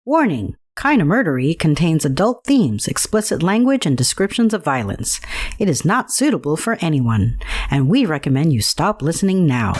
Warning! Kinda Murdery contains adult themes, explicit language, and descriptions of violence. It is not suitable for anyone, and we recommend you stop listening now.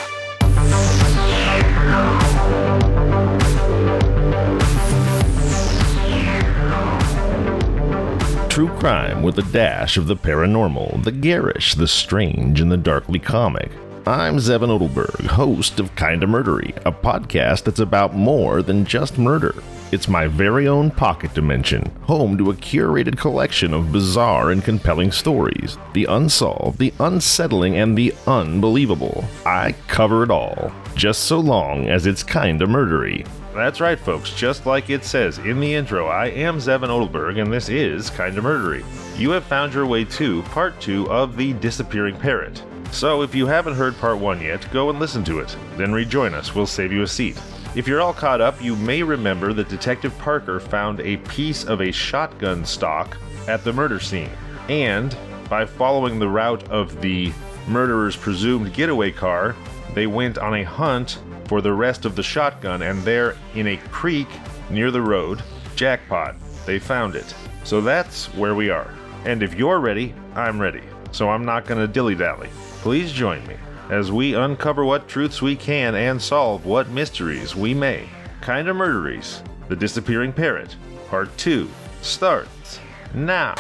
True crime with a dash of the paranormal, the garish, the strange, and the darkly comic. I'm Zevin Odelberg, host of Kinda Murdery, a podcast that's about more than just murder. It's my very own pocket dimension, home to a curated collection of bizarre and compelling stories. The unsolved, the unsettling, and the unbelievable. I cover it all, just so long as it's kinda murdery. That's right, folks, just like it says in the intro, I am Zevin Odelberg, and this is Kinda Murdery. You have found your way to Part 2 of The Disappearing Parrot. So if you haven't heard Part 1 yet, go and listen to it. Then rejoin us, we'll save you a seat. If you're all caught up, you may remember that Detective Parker found a piece of a shotgun stock at the murder scene. And by following the route of the murderer's presumed getaway car, they went on a hunt for the rest of the shotgun, and there in a creek near the road, jackpot, they found it. So that's where we are. And if you're ready, I'm ready. So I'm not gonna dilly-dally. Please join me as we uncover what truths we can and solve what mysteries we may. Kinda Murderies, The Disappearing Parrot, Part 2 starts now.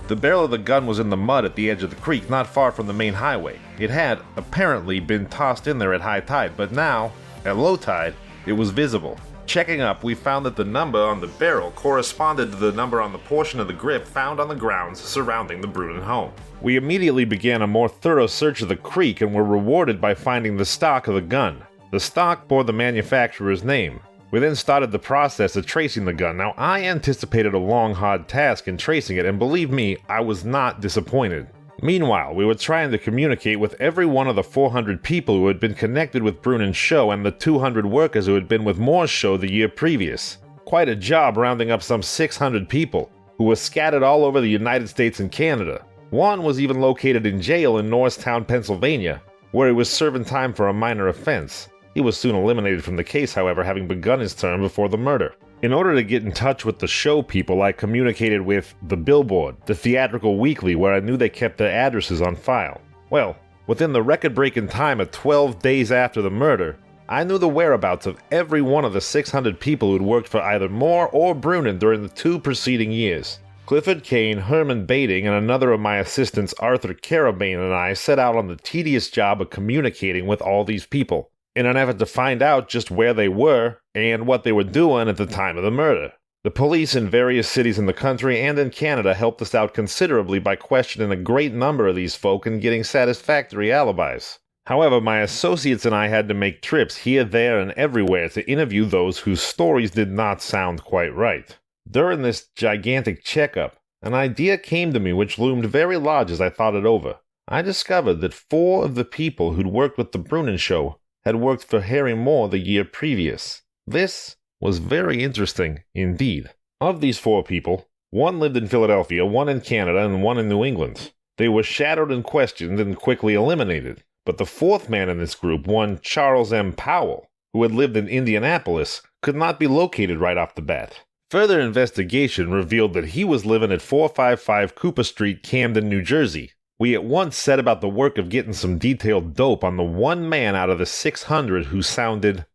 The barrel of the gun was in the mud at the edge of the creek, not far from the main highway. It had apparently been tossed in there at high tide, but now, at low tide, it was visible. Checking up, we found that the number on the barrel corresponded to the number on the portion of the grip found on the grounds surrounding the Brunen home. We immediately began a more thorough search of the creek and were rewarded by finding the stock of the gun. The stock bore the manufacturer's name. We then started the process of tracing the gun. Now, I anticipated a long, hard task in tracing it, and believe me, I was not disappointed. Meanwhile, we were trying to communicate with every one of the 400 people who had been connected with Brunen's show and the 200 workers who had been with Moore's show the year previous. Quite a job rounding up some 600 people, who were scattered all over the United States and Canada. One was even located in jail in Norristown, Pennsylvania, where he was serving time for a minor offense. He was soon eliminated from the case, however, having begun his term before the murder. In order to get in touch with the show people, I communicated with the Billboard, the Theatrical Weekly, where I knew they kept their addresses on file. Well, within the record-breaking time of 12 days after the murder, I knew the whereabouts of every one of the 600 people who'd worked for either Moore or Brunen during the 2 preceding years. Clifford Kane, Herman Bading, and another of my assistants, Arthur Carabane, and I set out on the tedious job of communicating with all these people, in an effort to find out just where they were and what they were doing at the time of the murder. The police in various cities in the country and in Canada helped us out considerably by questioning a great number of these folk and getting satisfactory alibis. However, my associates and I had to make trips here, there, and everywhere to interview those whose stories did not sound quite right. During this gigantic checkup, an idea came to me which loomed very large as I thought it over. I discovered that 4 of the people who'd worked with the Brunen show had worked for Harry Moore the year previous. This was very interesting indeed. Of these 4 people, 1 lived in Philadelphia, 1 in Canada, and 1 in New England. They were shadowed and questioned and quickly eliminated. But the 4th man in this group, one Charles M. Powell, who had lived in Indianapolis, could not be located right off the bat. Further investigation revealed that he was living at 455 Cooper Street, Camden, New Jersey. We at once set about the work of getting some detailed dope on the 1 man out of the 600 who sounded,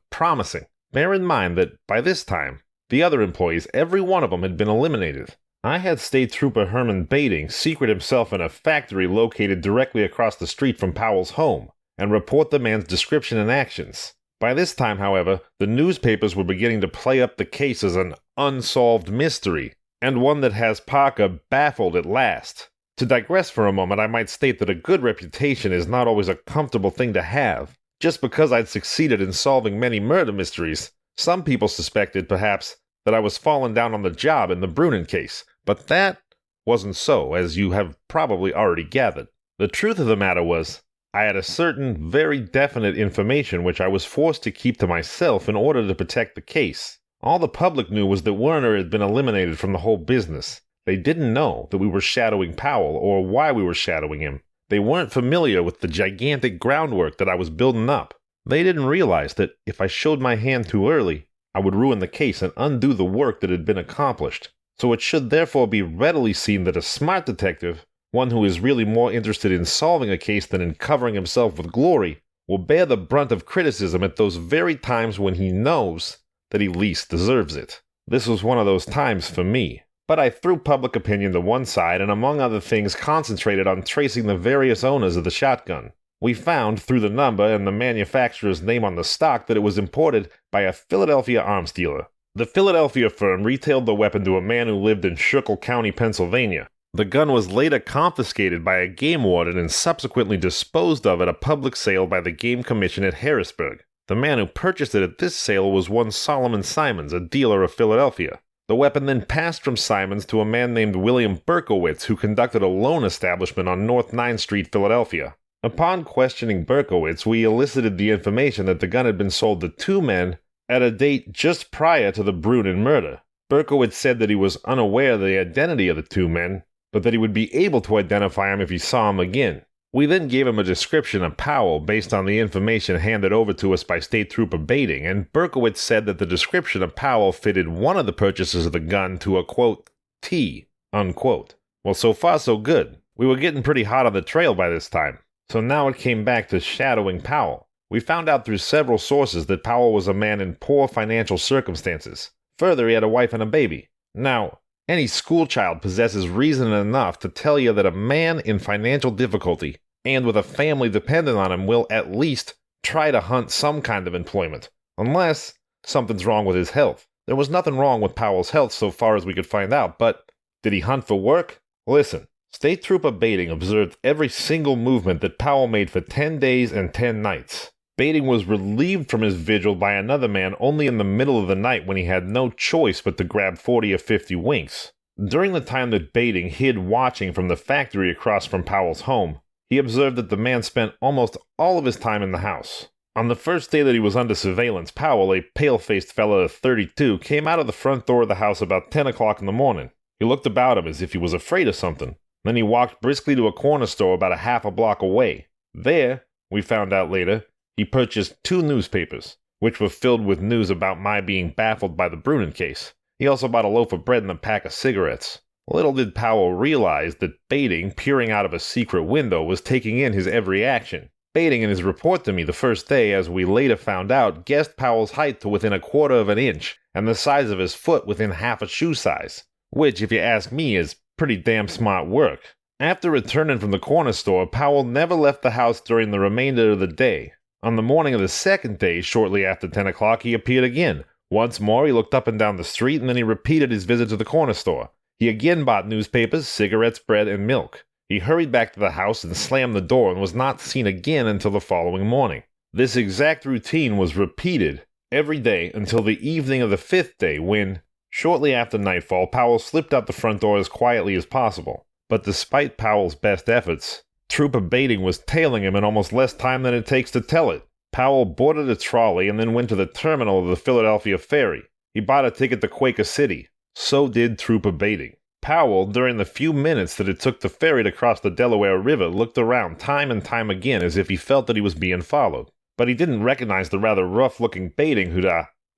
promising. Bear in mind that, by this time, the other employees, every one of them had been eliminated. I had State Trooper Herman Bading secret himself in a factory located directly across the street from Powell's home, and report the man's description and actions. By this time, however, the newspapers were beginning to play up the case as an unsolved mystery, and one that has Parker baffled at last. To digress for a moment, I might state that a good reputation is not always a comfortable thing to have. Just because I'd succeeded in solving many murder mysteries, some people suspected, perhaps, that I was falling down on the job in the Brunen case. But that wasn't so, as you have probably already gathered. The truth of the matter was, I had a certain, very definite information which I was forced to keep to myself in order to protect the case. All the public knew was that Werner had been eliminated from the whole business. They didn't know that we were shadowing Powell or why we were shadowing him. They weren't familiar with the gigantic groundwork that I was building up. They didn't realize that if I showed my hand too early, I would ruin the case and undo the work that had been accomplished. So it should therefore be readily seen that a smart detective, one who is really more interested in solving a case than in covering himself with glory, will bear the brunt of criticism at those very times when he knows that he least deserves it. This was one of those times for me. But I threw public opinion to one side and among other things concentrated on tracing the various owners of the shotgun. We found, through the number and the manufacturer's name on the stock, that it was imported by a Philadelphia arms dealer. The Philadelphia firm retailed the weapon to a man who lived in Schuylkill County, Pennsylvania. The gun was later confiscated by a game warden and subsequently disposed of at a public sale by the Game Commission at Harrisburg. The man who purchased it at this sale was one Solomon Simons, a dealer of Philadelphia. The weapon then passed from Simons to a man named William Berkowitz, who conducted a loan establishment on North 9th Street, Philadelphia. Upon questioning Berkowitz, we elicited the information that the gun had been sold to two men at a date just prior to the Brunen murder. Berkowitz said that he was unaware of the identity of the two men, but that he would be able to identify him if he saw him again. We then gave him a description of Powell based on the information handed over to us by State Trooper Bating, and Berkowitz said that the description of Powell fitted one of the purchasers of the gun to a, quote, T, unquote. Well, so far so good. We were getting pretty hot on the trail by this time. So now it came back to shadowing Powell. We found out through several sources that Powell was a man in poor financial circumstances. Further, he had a wife and a baby. Now, any schoolchild possesses reason enough to tell you that a man in financial difficulty and with a family dependent on him will at least try to hunt some kind of employment, unless something's wrong with his health. There was nothing wrong with Powell's health so far as we could find out, but did he hunt for work? Listen, State Trooper Bating observed every single movement that Powell made for 10 days and 10 nights. Bating was relieved from his vigil by another man only in the middle of the night when he had no choice but to grab 40 or 50 winks. During the time that Bating hid watching from the factory across from Powell's home, he observed that the man spent almost all of his time in the house. On the first day that he was under surveillance, Powell, a pale-faced fellow of 32, came out of the front door of the house about 10 o'clock in the morning. He looked about him as if he was afraid of something. Then he walked briskly to a corner store about a half a block away. There, we found out later, he purchased 2 newspapers, which were filled with news about my being baffled by the Brunen case. He also bought a loaf of bread and a pack of cigarettes. Little did Powell realize that Bating, peering out of a secret window, was taking in his every action. Bating, in his report to me the first day, as we later found out, guessed Powell's height to within 1/4 of an inch, and the size of his foot within half a shoe size, which, if you ask me, is pretty damn smart work. After returning from the corner store, Powell never left the house during the remainder of the day. On the morning of the second day, shortly after 10 o'clock, he appeared again. Once more, he looked up and down the street, and then he repeated his visit to the corner store. He again bought newspapers, cigarettes, bread, and milk. He hurried back to the house and slammed the door and was not seen again until the following morning. This exact routine was repeated every day until the evening of the 5th day when, shortly after nightfall, Powell slipped out the front door as quietly as possible. But despite Powell's best efforts, Trooper Bating was tailing him in almost less time than it takes to tell it. Powell boarded a trolley and then went to the terminal of the Philadelphia ferry. He bought a ticket to Quaker City. So did Trooper Bating. Powell, during the few minutes that it took the ferry to cross the Delaware River, looked around time and time again as if he felt that he was being followed. But he didn't recognize the rather rough-looking Bating who'd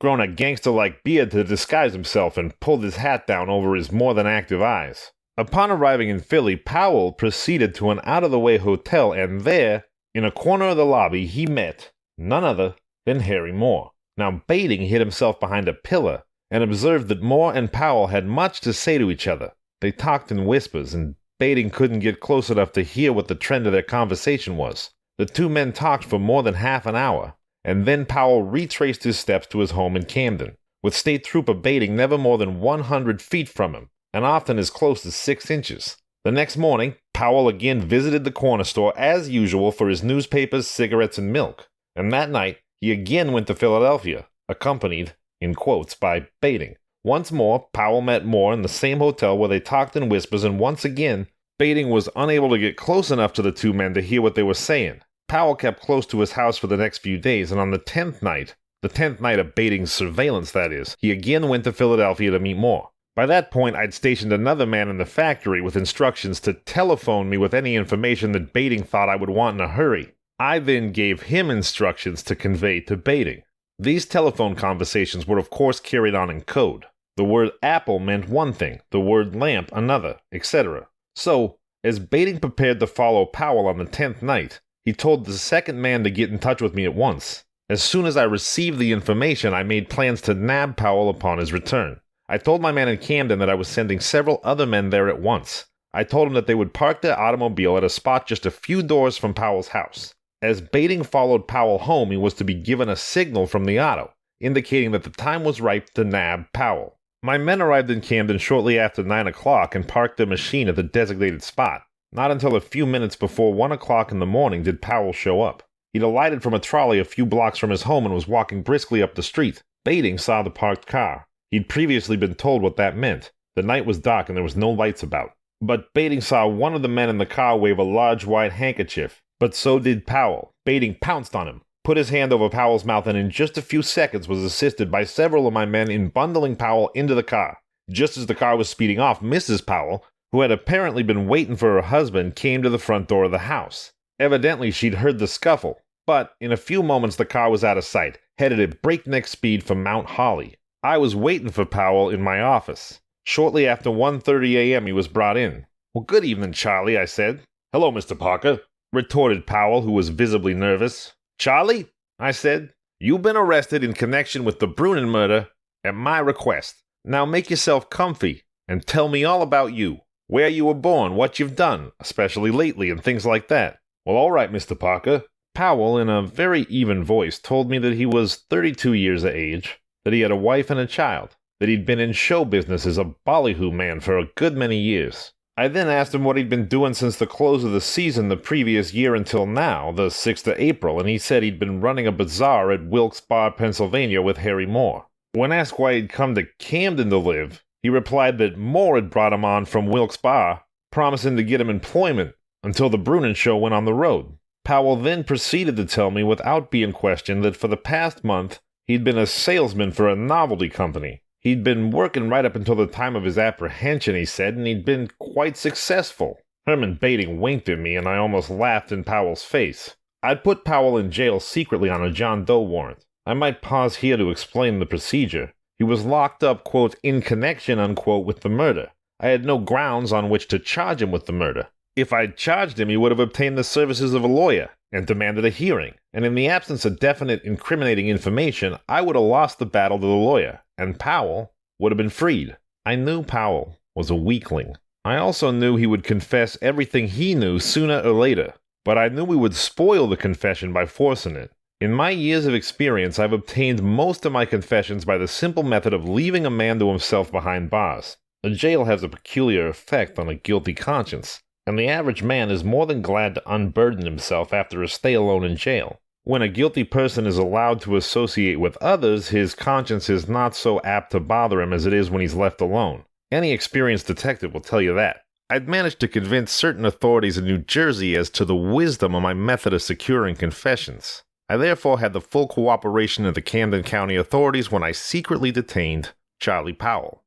grown a gangster-like beard to disguise himself and pulled his hat down over his more than active eyes. Upon arriving in Philly, Powell proceeded to an out-of-the-way hotel, and there, in a corner of the lobby, he met none other than Harry Moore. Now, Bating hid himself behind a pillar and observed that Moore and Powell had much to say to each other. They talked in whispers, and Bating couldn't get close enough to hear what the trend of their conversation was. The two men talked for more than half an hour, and then Powell retraced his steps to his home in Camden, with State Trooper Bating never more than 100 feet from him, and often as close as 6 inches. The next morning, Powell again visited the corner store as usual for his newspapers, cigarettes, and milk, and that night he again went to Philadelphia, accompanied, in quotes, by Bating. Once more, Powell met Moore in the same hotel where they talked in whispers, and once again, Bating was unable to get close enough to the two men to hear what they were saying. Powell kept close to his house for the next few days, and on the 10th night of Bating's surveillance, that is, he again went to Philadelphia to meet Moore. By that point, I'd stationed another man in the factory with instructions to telephone me with any information that Bating thought I would want in a hurry. I then gave him instructions to convey to Bating. These telephone conversations were of course carried on in code. The word apple meant one thing, the word lamp another, etc. So, as Bating prepared to follow Powell on the 10th night, he told the second man to get in touch with me at once. As soon as I received the information, I made plans to nab Powell upon his return. I told my man in Camden that I was sending several other men there at once. I told him that they would park their automobile at a spot just a few doors from Powell's house. As Bating followed Powell home, he was to be given a signal from the auto, indicating that the time was ripe to nab Powell. My men arrived in Camden shortly after 9 o'clock and parked their machine at the designated spot. Not until a few minutes before 1 o'clock in the morning did Powell show up. He'd alighted from a trolley a few blocks from his home and was walking briskly up the street. Bating saw the parked car. He'd previously been told what that meant. The night was dark and there was no lights about. But Bating saw one of the men in the car wave a large white handkerchief. But so did Powell. Bating pounced on him, put his hand over Powell's mouth, and in just a few seconds was assisted by several of my men in bundling Powell into the car. Just as the car was speeding off, Mrs. Powell, who had apparently been waiting for her husband, came to the front door of the house. Evidently, she'd heard the scuffle, but in a few moments the car was out of sight, headed at breakneck speed for Mount Holly. I was waiting for Powell in my office. Shortly after 1:30 a.m. he was brought in. "Well, good evening, Charlie," I said. "Hello, Mr. Parker," retorted Powell, who was visibly nervous. "Charlie," I said, "you've been arrested in connection with the Brunen murder at my request. Now make yourself comfy and tell me all about you. Where you were born, what you've done, especially lately, and things like that." "Well, all right, Mr. Parker." Powell, in a very even voice, told me that he was 32 years of age, that he had a wife and a child, that he'd been in show business as a ballyhoo man for a good many years. I then asked him what he'd been doing since the close of the season the previous year until now, the 6th of April, and he said he'd been running a bazaar at Wilkes Barre, Pennsylvania with Harry Moore. When asked why he'd come to Camden to live, he replied that Moore had brought him on from Wilkes Barre, promising to get him employment until the Brunen show went on the road. Powell then proceeded to tell me without being questioned that for the past month, he'd been a salesman for a novelty company. He'd been working right up until the time of his apprehension, he said, and he'd been quite successful. Herman Bating winked at me, and I almost laughed in Powell's face. I'd put Powell in jail secretly on a John Doe warrant. I might pause here to explain the procedure. He was locked up, quote, in connection, unquote, with the murder. I had no grounds on which to charge him with the murder. If I'd charged him, he would have obtained the services of a lawyer and demanded a hearing, and in the absence of definite incriminating information, I would have lost the battle to the lawyer, and Powell would have been freed. I knew Powell was a weakling. I also knew he would confess everything he knew sooner or later, but I knew we would spoil the confession by forcing it. In my years of experience, I've obtained most of my confessions by the simple method of leaving a man to himself behind bars. A jail has a peculiar effect on a guilty conscience, and the average man is more than glad to unburden himself after a stay alone in jail. When a guilty person is allowed to associate with others, his conscience is not so apt to bother him as it is when he's left alone. Any experienced detective will tell you that. I'd managed to convince certain authorities in New Jersey as to the wisdom of my method of securing confessions. I therefore had the full cooperation of the Camden County authorities when I secretly detained Charlie Powell.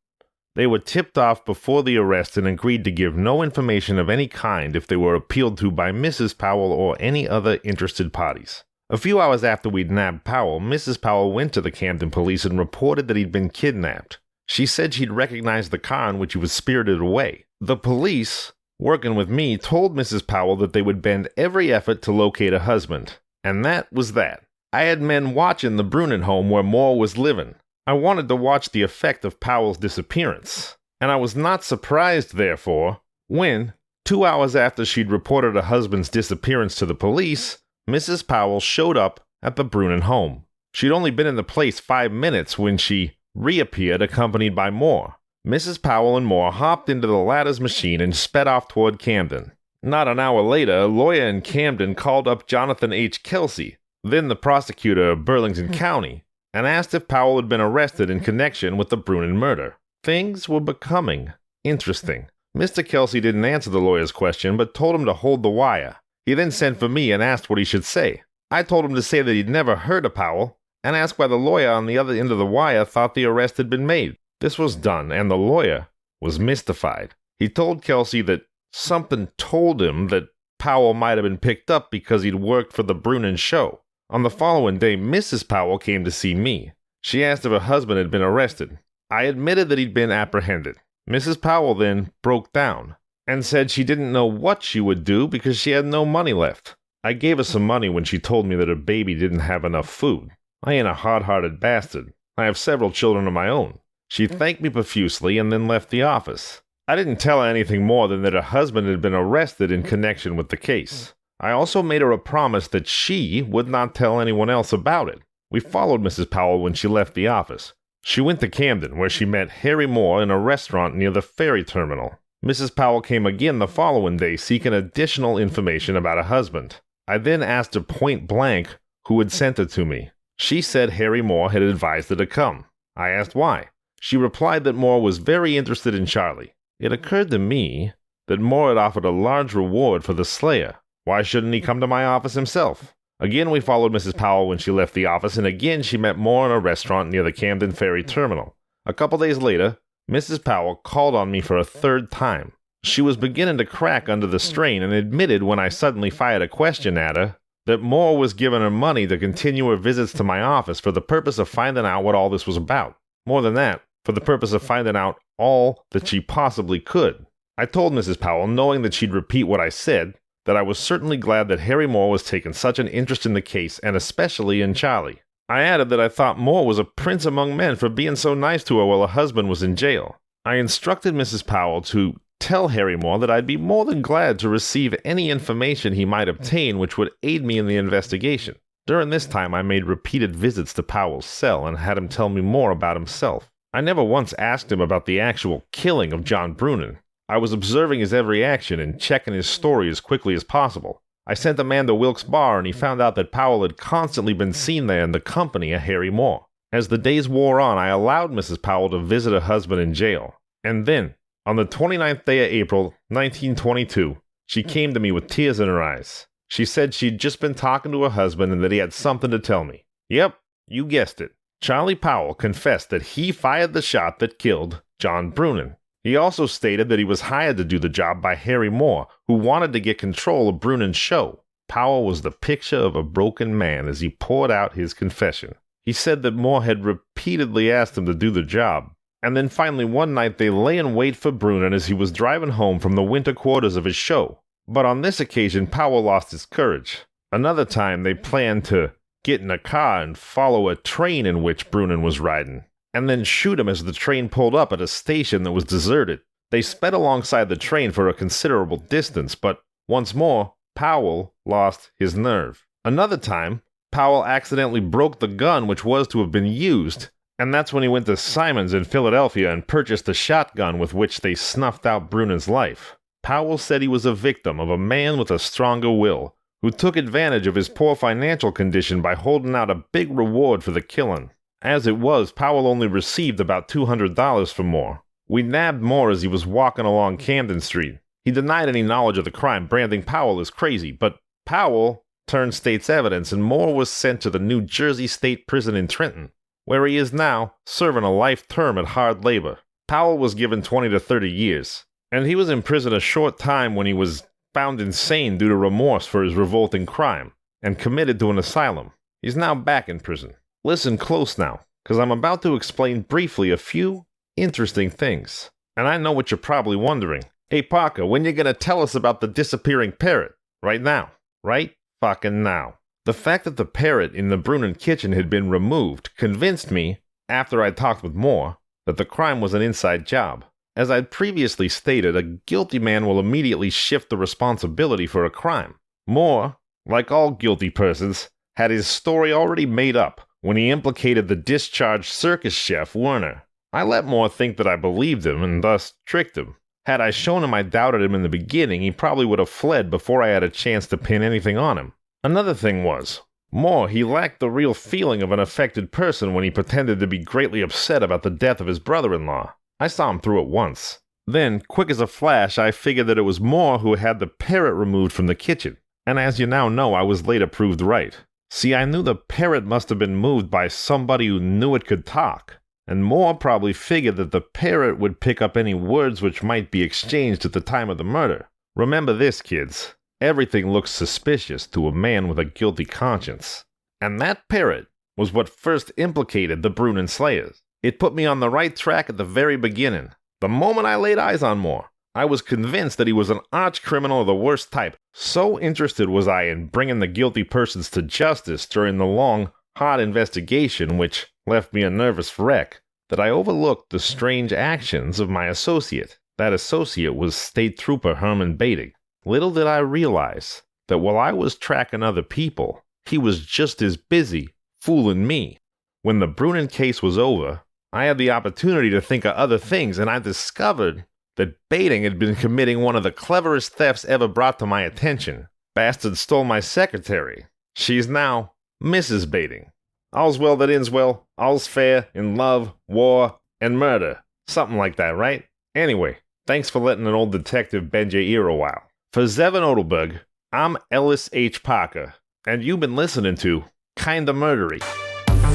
They were tipped off before the arrest and agreed to give no information of any kind if they were appealed to by Mrs. Powell or any other interested parties. A few hours after we'd nabbed Powell, Mrs. Powell went to the Camden police and reported that he'd been kidnapped. She said she'd recognized the car in which he was spirited away. The police, working with me, told Mrs. Powell that they would bend every effort to locate her husband. And that was that. I had men watching the Brunen home where Moore was living. I wanted to watch the effect of Powell's disappearance, and I was not surprised, therefore, when, 2 hours after she'd reported her husband's disappearance to the police, Mrs. Powell showed up at the Brunen home. She'd only been in the place 5 minutes when she reappeared accompanied by Moore. Mrs. Powell and Moore hopped into the latter's machine and sped off toward Camden. Not an hour later, a lawyer in Camden called up Jonathan H. Kelsey, then the prosecutor of Burlington County, and asked if Powell had been arrested in connection with the Brunen murder. Things were becoming interesting. Mr. Kelsey didn't answer the lawyer's question, but told him to hold the wire. He then sent for me and asked what he should say. I told him to say that he'd never heard of Powell, and asked why the lawyer on the other end of the wire thought the arrest had been made. This was done, and the lawyer was mystified. He told Kelsey that something told him that Powell might have been picked up because he'd worked for the Brunen show. On the following day, Mrs. Powell came to see me. She asked if her husband had been arrested. I admitted that he'd been apprehended. Mrs. Powell then broke down and said she didn't know what she would do because she had no money left. I gave her some money when she told me that her baby didn't have enough food. I ain't a hard-hearted bastard. I have several children of my own. She thanked me profusely and then left the office. I didn't tell her anything more than that her husband had been arrested in connection with the case. I also made her a promise that she would not tell anyone else about it. We followed Mrs. Powell when she left the office. She went to Camden, where she met Harry Moore in a restaurant near the ferry terminal. Mrs. Powell came again the following day seeking additional information about her husband. I then asked her point blank who had sent her to me. She said Harry Moore had advised her to come. I asked why. She replied that Moore was very interested in Charlie. It occurred to me that Moore had offered a large reward for the slayer. Why shouldn't he come to my office himself? Again, we followed Mrs. Powell when she left the office, and again she met Moore in a restaurant near the Camden Ferry Terminal. A couple days later, Mrs. Powell called on me for a third time. She was beginning to crack under the strain and admitted when I suddenly fired a question at her that Moore was giving her money to continue her visits to my office for the purpose of finding out what all this was about. More than that, for the purpose of finding out all that she possibly could. I told Mrs. Powell, knowing that she'd repeat what I said, that I was certainly glad that Harry Moore was taking such an interest in the case, and especially in Charlie. I added that I thought Moore was a prince among men for being so nice to her while her husband was in jail. I instructed Mrs. Powell to tell Harry Moore that I'd be more than glad to receive any information he might obtain which would aid me in the investigation. During this time, I made repeated visits to Powell's cell and had him tell me more about himself. I never once asked him about the actual killing of John Brunen. I was observing his every action and checking his story as quickly as possible. I sent a man to Wilkes Bar, and he found out that Powell had constantly been seen there in the company of Harry Moore. As the days wore on, I allowed Mrs. Powell to visit her husband in jail. And then, on the 29th day of April, 1922, she came to me with tears in her eyes. She said she'd just been talking to her husband and that he had something to tell me. Yep, you guessed it. Charlie Powell confessed that he fired the shot that killed John Brunen. He also stated that he was hired to do the job by Harry Moore, who wanted to get control of Brunen's show. Powell was the picture of a broken man as he poured out his confession. He said that Moore had repeatedly asked him to do the job, and then finally one night they lay in wait for Brunen as he was driving home from the winter quarters of his show. But on this occasion, Powell lost his courage. Another time they planned to get in a car and follow a train in which Brunen was riding, and then shoot him as the train pulled up at a station that was deserted. They sped alongside the train for a considerable distance, but once more, Powell lost his nerve. Another time, Powell accidentally broke the gun which was to have been used, and that's when he went to Simon's in Philadelphia and purchased a shotgun with which they snuffed out Brunen's life. Powell said he was a victim of a man with a stronger will, who took advantage of his poor financial condition by holding out a big reward for the killing. As it was, Powell only received about $200 for Moore. We nabbed Moore as he was walking along Camden Street. He denied any knowledge of the crime, branding Powell as crazy, but Powell turned state's evidence and Moore was sent to the New Jersey State Prison in Trenton, where he is now serving a life term at hard labor. Powell was given 20 to 30 years, and he was in prison a short time when he was found insane due to remorse for his revolting crime and committed to an asylum. He's now back in prison. Listen close now, because I'm about to explain briefly a few interesting things. And I know what you're probably wondering. Hey Parker, when you gonna tell us about the disappearing parrot? Right now. Right fucking now. The fact that the parrot in the Brunen kitchen had been removed convinced me, after I talked with Moore, that the crime was an inside job. As I'd previously stated, a guilty man will immediately shift the responsibility for a crime. Moore, like all guilty persons, had his story already made up when he implicated the discharged circus chef Werner. I let Moore think that I believed him and thus tricked him. Had I shown him I doubted him in the beginning, he probably would have fled before I had a chance to pin anything on him. Another thing was, Moore, he lacked the real feeling of an affected person when he pretended to be greatly upset about the death of his brother-in-law. I saw him through it once. Then, quick as a flash, I figured that it was Moore who had the parrot removed from the kitchen. And as you now know, I was later proved right. See, I knew the parrot must have been moved by somebody who knew it could talk. and Moore probably figured that the parrot would pick up any words which might be exchanged at the time of the murder. Remember this, kids. Everything looks suspicious to a man with a guilty conscience. And that parrot was what first implicated the Brunen slayers. It put me on the right track at the very beginning. The moment I laid eyes on Moore, I was convinced that he was an arch-criminal of the worst type. So interested was I in bringing the guilty persons to justice during the long, hard investigation which left me a nervous wreck, that I overlooked the strange actions of my associate. That associate was State Trooper Herman Bading. Little did I realize that while I was tracking other people, he was just as busy fooling me. When the Brunen case was over, I had the opportunity to think of other things, and I discovered that Bading had been committing one of the cleverest thefts ever brought to my attention. Bastard stole my secretary. She's now Mrs. Bading. All's well that ends well. All's fair in love, war, and murder. Something like that, right? Anyway, thanks for letting an old detective bend your ear a while. For Zevin Odelberg, I'm Ellis H. Parker, and you've been listening to Kinda Murdery.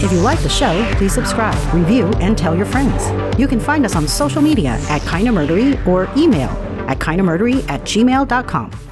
If you like the show, please subscribe, review, and tell your friends. You can find us on social media at Kinda Murdery or email at kindamurdery@gmail.com.